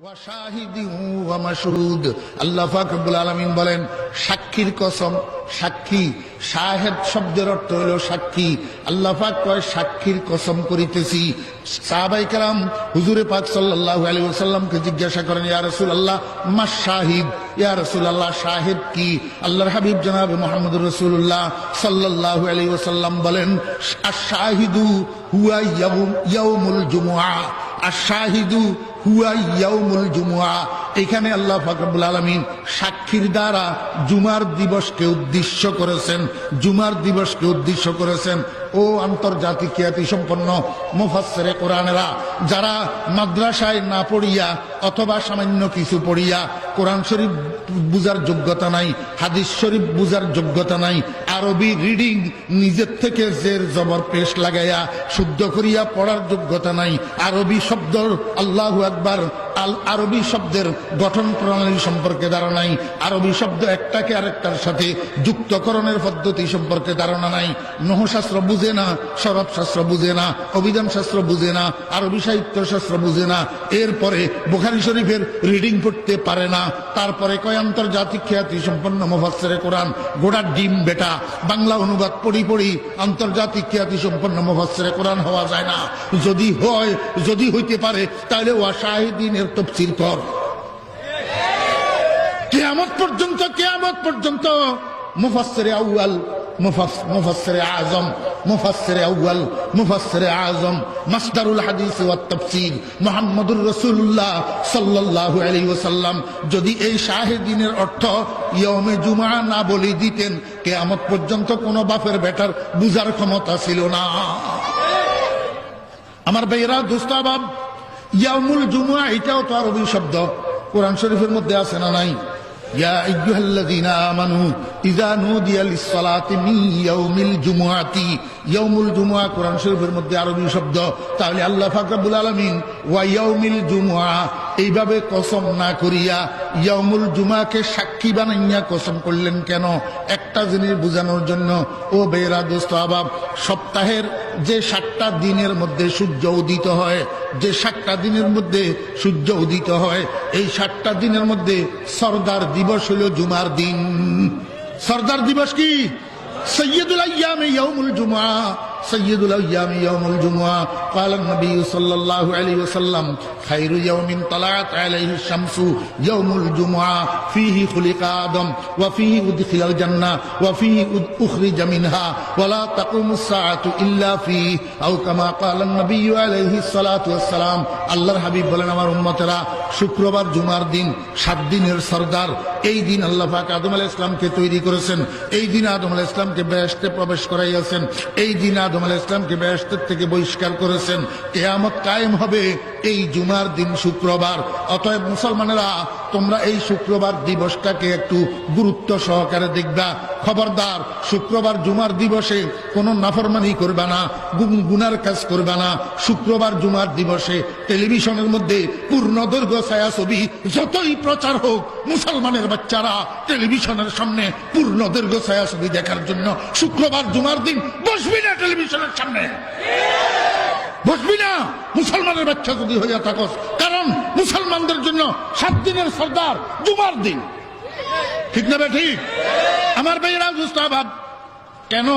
ওয়া শাহিদি ওয়া মাশহুদ। আল্লাহ পাক রব্বুল আলামিন বলেন সাক্ষীর কসম। সাক্ষী, শাহেদ শব্দের অর্থ হলো সাক্ষী। আল্লাহ পাক কয় সাক্ষীর কসম করিতেছি। সাহাবায়ে কেরাম হুজুরে পাক সাল্লাল্লাহু আলাইহি ওয়াসাল্লামকে জিজ্ঞাসা করেন, ইয়া রাসূলুল্লাহ মা শাহিদ, ইয়া রাসূলুল্লাহ শাহিদ কি? আল্লাহর হাবিব জনাবে মুহাম্মদুর রাসূলুল্লাহ সাল্লাল্লাহু আলাইহি ওয়াসাল্লাম বলেন আশ-শাহিদু হুয়া ইয়াউমুল জুমআ। আশ-শাহিদু হুয়া ইয়াউমুল জুমআ। এখানে আল্লাহ পাক রব্বুল আলামিন সাক্ষীর দ্বারা জুমার দিবসকে উদ্দেশ্য করেছেন। জুমার দিবসকে উদ্দেশ্য করেছেন। ও আন্তর্জাতিক খ্যাতি সম্পন্ন মুফাসসিরে কোরআনেরা, যারা মাদ্রাসায় না পড়িয়া অথবা সামান্য কিছু পড়িয়া কোরআন শরীফ বুঝার যোগ্যতা নাই, হাদিস শরীফ বুঝার যোগ্যতা নাই, আরবি রিডিং নিজের থেকে জের জবর পেশ লাগাইয়া শুদ্ধ করিয়া পড়ার যোগ্যতা নাই, আরবি শব্দ আল্লাহু আকবার আরবি শব্দের গঠন প্রণালী সম্পর্কে ধারণা নাই, আরবি শব্দ একটাকে আরেকটার সাথে যুক্তকরণের পদ্ধতি সম্পর্কে ধারণা নাই, নহশাস্ত্র বুঝে না, সরব শাস্ত্র বুঝে না, অভিধান শাস্ত্র বুঝে না, আরবি সাহিত্য শাস্ত্র বুঝে না, এরপরে বুখারী শরীফের রিডিং পড়তে পারে না, তারপরে কয় আন্তর্জাতিক খ্যাতি সম্পন্ন মুফাসসিরে কোরআন। গোড়ার ডিম বেটা, বাংলা অনুবাদ পড়ি পড়ি আন্তর্জাতিক খ্যাতি সম্পন্ন মুফাসসিরে কোরআন হওয়া যায় না। যদি হইতে পারে তাহলে ওয়া শাহিদিনের তাফসীর কর। কিয়ামত পর্যন্ত মুফাসসিরে আউয়াল, মুফাসসিরে আযম, মুফাসসিরে আউয়াল, মুফাসসিরে আযম, মাসদারুল হাদিস ওয়াত তাফসীর মুহাম্মদুর রাসূলুল্লাহ সাল্লাল্লাহু আলাইহি ওয়াসাল্লাম যদি এই শাহিদিনের অর্থ ইয়াউমে জুমআ না বলে দিতেন, কিয়ামত পর্যন্ত কোন বাপের বেটার বুঝার ক্ষমতা ছিল না। আমার ভাইয়েরা, দোস্তাবাব, ইয়াউমুল জুমআ এটাও তো আরবি শব্দ, কোরআন শরীফের মধ্যে আছে না নাই? ইয়া আইয়ুহাল্লাযীনা আমানু ইযা নুদিয়া লিস-সালাতি মিন ইয়াউমিল জুমআতি। ইয়াউমুল জুমআ কোরআন শরীফের মধ্যে আরবি শব্দ। তাহলে আল্লাহ পাক রব্বুল আলামিন ওয়া ইয়াউমিল জুমআ এইভাবে কসম না করিয়া ইয়াউমুল জুমআকে সাক্ষী বানাইয়া কসম করলেন কেন? একটা জিনিস বোঝানোর জন্য। ও বেরা দোস্ত আবাব, সপ্তাহের যে 7টা দিনের মধ্যে সূর্য উদিত হয়, যে 7টা দিনের মধ্যে সূর্য উদিত হয়, এই 7টা দিনের মধ্যে সরদার দিবস হলো জুমার দিন। সরদার দিবস কি? সৈয়দুল আইয়ামে ইয়াউমুল জুমআ। সৈয়দুল আইয়ামে ইয়াউমুল জুমআ। قال النبي صلى الله عليه وسلم خير يوم طلعت عليه الشمس يوم الجمعة فيه خلق آدم وفيه أدخل الجنة وفيه أخرج منها ولا تقوم الساعة إلا فيه أو كما قال النبي عليه الصلاة والسلام। আল্লাহর হাবিব বলেন, আমার উম্মতেরা, শুক্রবার জুমার দিন 7 দিনের সরদার। এই দিন আল্লাহ পাক আদম আলাইহিস সালামকে তৈরি করেছেন। এই দিন আদম আলাইহিস সালামকে বেহেশতে প্রবেশ করাইয়াছেন। এই দিন আদম আলাইহিস সালামকে বেহেশত থেকে বহিষ্কার করেছেন। কিয়ামত কায়েম হবে এই জুমার দিন, শুক্রবার। অতএব মুসলমানেরা, তোমরা এই শুক্রবার দিবসটাকে একটু গুরুত্ব সহকারে দেখবা। খবরদার, শুক্রবার জুমার দিবসে কোনো নাফরমানি করবা না, গুনার কাজ করবা না। শুক্রবার জুমার দিবসে টেলিভিশনের মধ্যে পূর্ণদৈর্ঘ্য ছায়াছবি যতই প্রচার হোক, মুসলমানের বাচ্চারা টেলিভিশনের সামনে পূর্ণদৈর্ঘ্য ছায়াছবি দেখার জন্য শুক্রবার জুমার দিন বসবি না টেলিভিশনের সামনে, বসবি না মুসলমানের বাচ্চা যদি হইয়া থাকস। কারণ মুসলমানদের জন্য 7 দিনের সরদার জুমার দিন। ঠিক না ঠিক? আমার ভাইয়েরা, মুস্তাহাব, কেন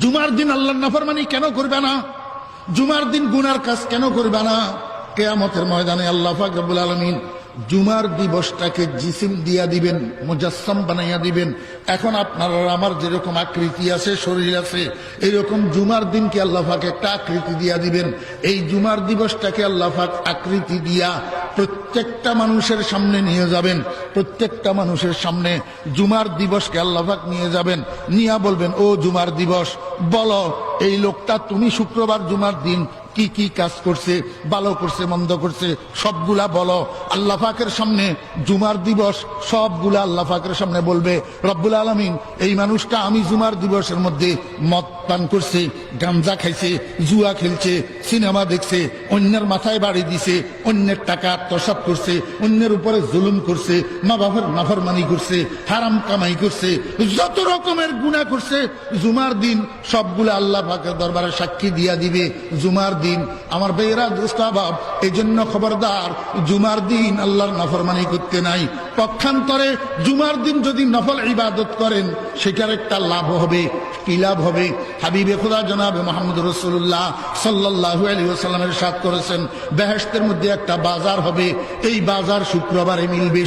জুমার দিন আল্লাহর নাফরমানি কেন করবে না? জুমার দিন গুনার কাজ কেন করবে না? কিয়ামতের ময়দানে আল্লাহ পাক রব্বুল আলামিন জুমার দিবসটাকে জিসিম দিয়া দিবেন, মুজাসসাম বানাইয়া দিবেন। এখন আপনার আমার যেরকম আকৃতি আছে, শরীর আছে, এইরকম জুমার দিনকে আল্লাহ পাক একটা আকৃতি দিয়া দিবেন। এই জুমার দিবসটাকে আল্লাহ পাক আকৃতি দিয়া প্রত্যেকটা মানুষের সামনে নিয়ে যাবেন। প্রত্যেকটা মানুষের সামনে জুমার দিবসকে আল্লাহ পাক নিয়ে যাবেন, নিয়া বলবেন, ও জুমার দিবস, বলো এই লোকটা তুমি শুক্রবার জুমার দিন কি কি কাজ করছে, ভালো করছে, মন্দ করছে, সবগুলা বলো। আল্লাহ পাকের সামনে জুমার দিবস সবগুলা আল্লাহ পাকের সামনে বলবে, রব্বুল আলামিন, এই মানুষটা আমি জুমার দিবসের মধ্যে মদ পান করছে, গাঞ্জা খাইছে, জুয়া খেলছে, সিনেমা দেখছে, অন্যের মাথায় বাড়ি দিছে, অন্যের টাকা আত্মসাৎ করছে, অন্যের উপরে জুলুম করছে, মা বাবার নাফরমানি করছে, হারাম কামাই করছে, যত রকমের গুনাহ করছে, জুমার দিন সবগুলা আল্লাহ পাকের দরবারে সাক্ষী দিয়া দিবে। জুমার দিন। আমার ভাইয়েরা দোস্ত বাপ, এই জন্য খবরদার, জুমার দিন আল্লাহর নাফরমানি করতে নাই। পক্ষান্তরে জুমার দিন যদি নফল ইবাদত করেন সেটার একটা লাভ হবে। কি লাভ হবে? হাবিবে খোদা জনাবে মুহাম্মদ রাসূলুল্লাহ সাল্লাল্লাহু আলাইহি ওয়াসাল্লামের সাথ করেছেন, বেহেশতের মধ্যে একটা বাজার হবে। এই বাজার শুক্রবারে মিলবে।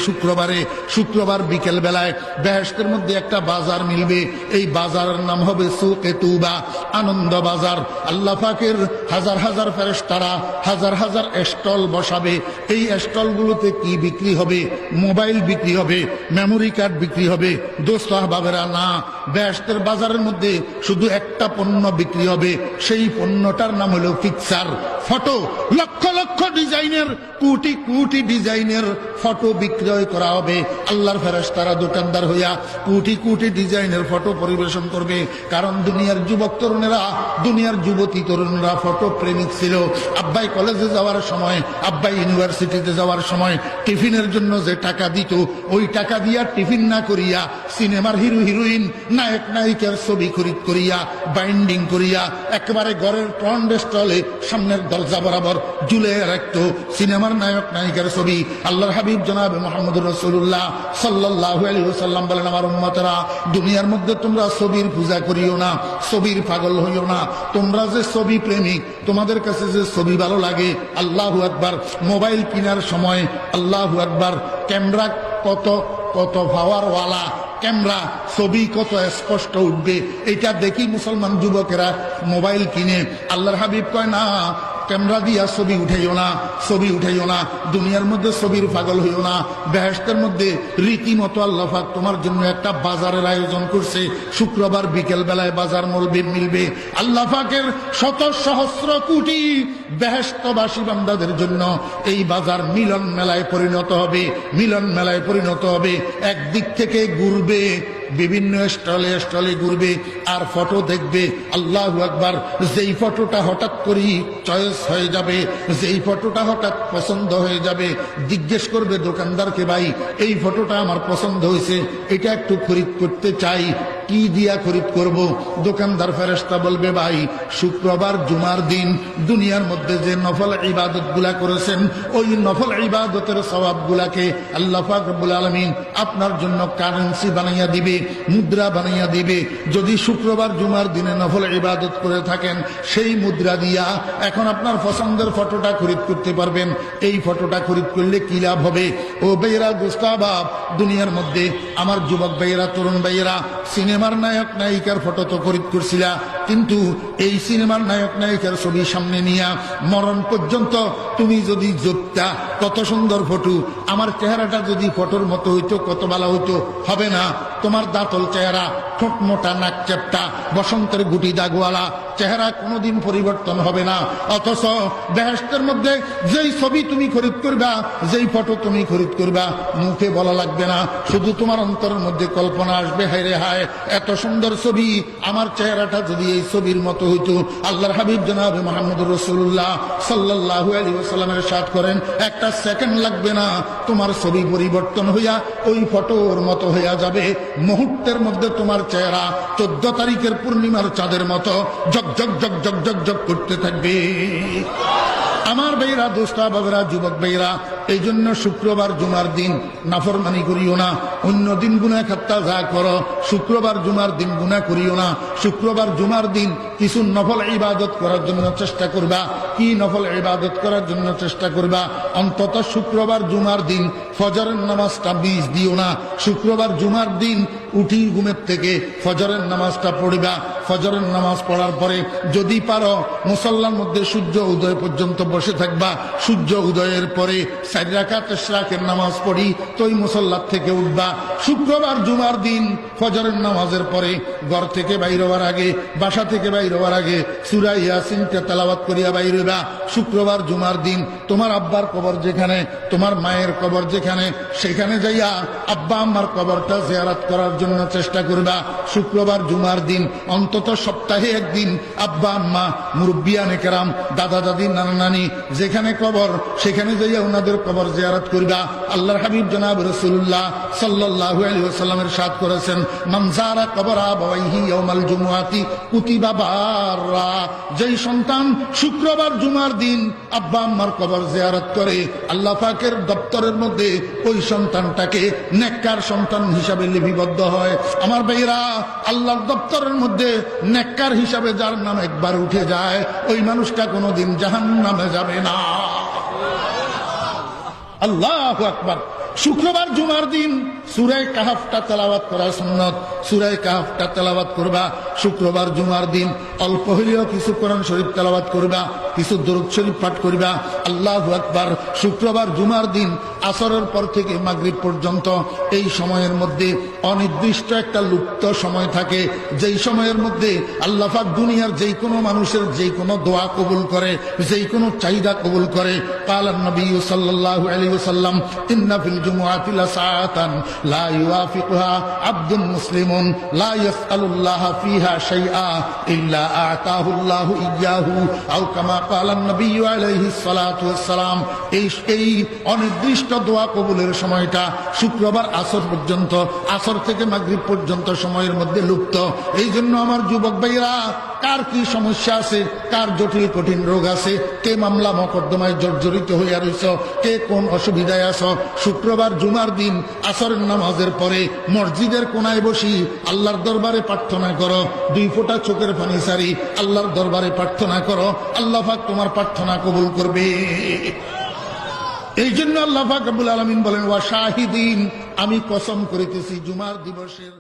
শুক্রবার বিকেল বেলায় বেহেশতের মধ্যে একটা বাজার মিলবে। এই বাজারের নাম হবে সুকে তুবা, আনন্দ বাজার। আল্লাহ পাকের হাজার হাজার ফেরেশতারা হাজার হাজার স্টল বসাবে। এই স্টলগুলোতে কি বিক্রি হবে? মোবাইল বিক্রি হবে, মেমোরি কার্ড বিক্রি হবে। দোস্ত আহবাবেরা, না, বেহেশতের বাজারের মধ্যে শুধু একটা পণ্য বিক্রি হবে। সেই পণ্যটার নাম হলো পিকচার, ফটো। লক্ষ লক্ষ ডিজাইনের, কোটি কোটি ডিজাইনের ফটো বিক্রয় করা হবে। আল্লাহর ফেরেশতারা দোকানদার হইয়া কোটি কোটি ডিজাইনের ফটো পরিবেশন করবে। কারণ দুনিয়ার যুবক তরুণেরা, দুনিয়ার যুবতী তরুণরা ফটো প্রেমিক ছিল। আব্বাই কলেজে যাওয়ার সময়, আব্বাই ইউনিভার্সিটিতে যাওয়ার সময় টিফিনের জন্য যে টাকা দিত, ওই টাকা দিয়া টিফিন না করিয়া সিনেমার হিরো হিরোইন, নায়ক নায়িকার ছবি খরিদ করিয়া, বাইন্ডিং করিয়া একেবারে ঘরের ট্রন্ড স্টলে সামনের দরজা বরাবর ঝুলে রাখতো সিনেমার নায়ক নায়িকার ছবি। আল্লাহর হাবিব জনাবে মুহাম্মদুর রাসূলুল্লাহ সাল্লাল্লাহু আলাইহি ওয়াসাল্লাম বলেন, আমার উম্মতেরা, দুনিয়ার মধ্যে তোমরা ছবির পূজা করিও না, ছবির পাগল হইও না। তোমরা যে ছবি প্রেমিক, তোমাদের কাছে যে ছবি ভালো লাগে, আল্লাহু আকবার, মোবাইল কেনার সময় আল্লাহু আকবার, ক্যামেরা কত কত পাওয়ারওয়ালা ক্যামেরা, ছবি কত স্পষ্ট উঠবে, এটা দেখি মুসলমান যুবকেরা মোবাইল কিনে। আল্লাহর হাবিব কয়, না, ক্যামেরা দিয়া ছবি উঠাইও না, ছবি উঠাইও না। দুনিয়ার মধ্যে ছবির পাগল হইও না। বেহেশতের মধ্যে রীতিমতো আল্লাহ পাক তোমার জন্য একটা বাজারের আয়োজন করছে। শুক্রবার বিকেল বেলায় বাজার মিলবে। আল্লাহ পাকের শত সহস্র কোটি বেহেশতবাসী বান্দাদের জন্য এই বাজার মিলন মেলায় পরিণত হবে। মিলন মেলায় পরিণত হবে। একদিক থেকে ঘুরবে, বিভিন্ন স্টলে স্টলে ঘুরবে আর ফটো দেখবে। আল্লাহু আকবার, যেই ফটোটা হঠাৎ করেই চয়েস হয়ে যাবে, যেই ফটোটা হঠাৎ পছন্দ হয়ে যাবে, জিজ্ঞেস করবে দোকানদারকে, ভাই এই ফটোটা আমার পছন্দ হয়েছে, এটা একটু খরিদ করতে চাই, কি দিয়া খরিদ করব? দোকানদার ফেরেশতা বলবে, ভাই শুক্রবার জুমার দিন দুনিয়ার মধ্যে যে নফল ইবাদত গুলা করেছেন, ওই নফল ইবাদতের সওয়াব গুলাকে আল্লাহ পাক রব্বুল আলামিন আপনার জন্য কারেন্সি বানাইয়া দিবে, মুদ্রা বানাইয়া দিবে। যদি শুক্রবার জুমার দিনে নফল ইবাদত করে থাকেন, সেই মুদ্রা দিয়া এখন আপনার পছন্দের ফটোটা খরিদ করতে পারবেন। এই ফটোটা খরিদ করলে কি লাভ হবে? ও ভাইয়েরা, গোস্তাবাব, দুনিয়ার মধ্যে আমার যুবক ভাইয়েরা, তরুণ ভাইয়েরা, সিনেমার নায়ক নায়িকার ফটো তো খরিদ করছিলা, কিন্তু এই সিনেমার নায়ক নায়িকার ছবি সামনে নিয়া মরণ পর্যন্ত তুমি যদি যোগতা, কত সুন্দর ফটো, আমার চেহারাটা যদি ফটোর মতো হইতো কত ভালো হইতো, হবে না। তোমার দাঁতল চেহারা, ঠোঁট মোটা, নাক চেপটা, বসন্তের গুটি দাগওয়ালা চেহারা কোনোদিন পরিবর্তন হবে না। অথচ বেহেশতের মধ্যে যেই ছবি তুমি খরিদ করবা, যেই ফটো তুমি খরিদ করবা, মুখে বলা লাগবে না, শুধু তোমার অন্তরের মধ্যে কল্পনা আসবে, হায় রে হায়, এত সুন্দর ছবি, আমার চেহারাটা যদি এই ছবির মতো হইতো। আল্লাহর হাবিব জনাবে মুহাম্মদুর রাসূলুল্লাহ সাল্লাল্লাহু আলাইহি ওয়াসাল্লামের সাথ করেন, একটা সেকেন্ড লাগবে না, তোমার ছবি পরিবর্তন হইয়া ওই ফটোর মতো হইয়া যাবে। মুহূর্তের মধ্যে তোমার চেহারা 14 তারিখের পূর্ণিমার চাঁদের মতো jug jug jug jug jug jug করতে থাকবে। আমার ভাইরা, দোস্তা বাবেরা, যুবক ভাইরা, এই জন্য শুক্রবার জুমার দিন নাফরমানি করিও না। অন্য দিন গুনাহ খাত্তা যা করো, শুক্রবার জুমার দিন গুনাহ করিও না। শুক্রবার জুমার দিন কিছু নফল ইবাদত করার জন্য চেষ্টা করবা। কি নফল ইবাদত করার জন্য চেষ্টা করবা? অন্তত শুক্রবার জুমার দিন ফজরের নামাজটা মিস দিও না। শুক্রবার জুমার দিন উঠি ঘুমের থেকে ফজরের নামাজটা পড়িবা। ফজরের নামাজ পড়ার পরে যদি পারো মুসল্লার মধ্যে সূর্য উদয় পর্যন্ত বসে থাকবা। সূর্য উদয়ের পরে 4 রাকাত ইশরাকের নামাজ পড়ি তোই মুসল্লার থেকে উঠবা। শুক্রবার জুমার দিন ফজরের নামাজের পরে ঘর থেকে বাইর হওয়ার আগে, বাসা থেকে বাইর হওয়ার আগে সূরা ইয়াসিনটা তেলাওয়াত করিয়া বাইর হইবা। শুক্রবার জুমার দিন তোমার আব্বার কবর যেখানে, তোমার মায়ের কবর যেখানে, সেখানে যাইয়া আব্বা আম্মার কবরটা জিয়ারত করার জন্য চেষ্টা করবা। শুক্রবার জুমার দিন অন্তত অন্তত সপ্তাহে একদিন আব্বা আম্মা মুরব্বিয়ানে কেরাম দাদা দাদি নানা নানি যেখানে কবর সেখানে যাইয়া ওনাদের কবর জিয়ারত করবা। আল্লাহর হাবিব জনাব রাসূলুল্লাহ সাল্লাল্লাহু আলাইহি ওয়াসাল্লামের ইরশাদ করেছেন, মান যারা কবর আবাইহি ইয়াউমাল জুমআতি কুতিবা বাররা। যেই সন্তান শুক্রবার জুমার দিন আব্বা আম্মার কবর জিয়ারত করে আল্লাহ পাকের দপ্তরের মধ্যে ওই সন্তানটাকে নেককার সন্তান হিসাবে লিপিবদ্ধ হয়। আমার ভাইরা, আল্লাহর দপ্তরের মধ্যে নেককার হিসাবে যার নাম একবার উঠে যায় ওই মানুষটা কোনোদিন জাহান্নামে যাবে না। আল্লাহু আকবার। শুক্রবার জুমার দিন সূরা কাহফটা তেলাওয়াত করা সুন্নাত। সূরা কাহফটা তেলাওয়াত করবা। শুক্রবার জুমার দিন অল্প হইলেও কিছু কোরআন শরীফ তেলাওয়াত করবা, কিছু দরুদ শরীফ পাঠ করবা। আল্লাহু আকবার। শুক্রবার জুমার দিন আসরের পর থেকে মাগরিব পর্যন্ত এই সময়ের মধ্যে অনির্দিষ্ট একটা লুপ্ত সময় থাকে, যেই সময়ের মধ্যে আল্লাহ পাক দুনিয়ার যেই কোনো মানুষের যেই কোনো দোয়া কবুল করে, যেই কোনো চাহিদা কবুল করে। কালান নবী সাল্লাল্লাহু আলাইহি ওয়াসাল্লাম, ইন্না ফিল জুমআতি লাসাআতান লা ইউয়াফিকুহা আবদুন মুসলিমুন লা ইয়াসআলুল্লাহা ফিহা শাইআ ইল্লা আতাহুল্লাহু ইয়্যাহু আও কামা কালান নবী আলাইহিস সালাতু ওয়াস সালাম। এই অনির্দিষ্ট দোয়া কবুলের সময়টা শুক্রবার আসর পর্যন্ত, আসর থেকে মাগরিব পর্যন্ত সময়ের মধ্যে লুপ্ত। এই জন্য আমার যুবক ভাইরা, কার কি সমস্যা আছে, কার জটিল কঠিন রোগ আছে, কে মামলা মকদ্দমায় জর্জরিত হইয়া রইছ, কে কোন অসুবিধায় আছো, শুক্রবার জুমার দিন আসরের নামাজের পরে মসজিদের কোনায় বসি আল্লাহর দরবারে প্রার্থনা করো, 2 ফোঁটা চোখের পানি সারি আল্লাহর দরবারে প্রার্থনা করো। আল্লাহ পাক তোমার প্রার্থনা কবুল করবে। এই জন্য আল্লাহ পাক রব্বুল আলামিন বলেন, ওয়া শাহিদিন, আমি কসম করিতেছি জুমার দিবসের।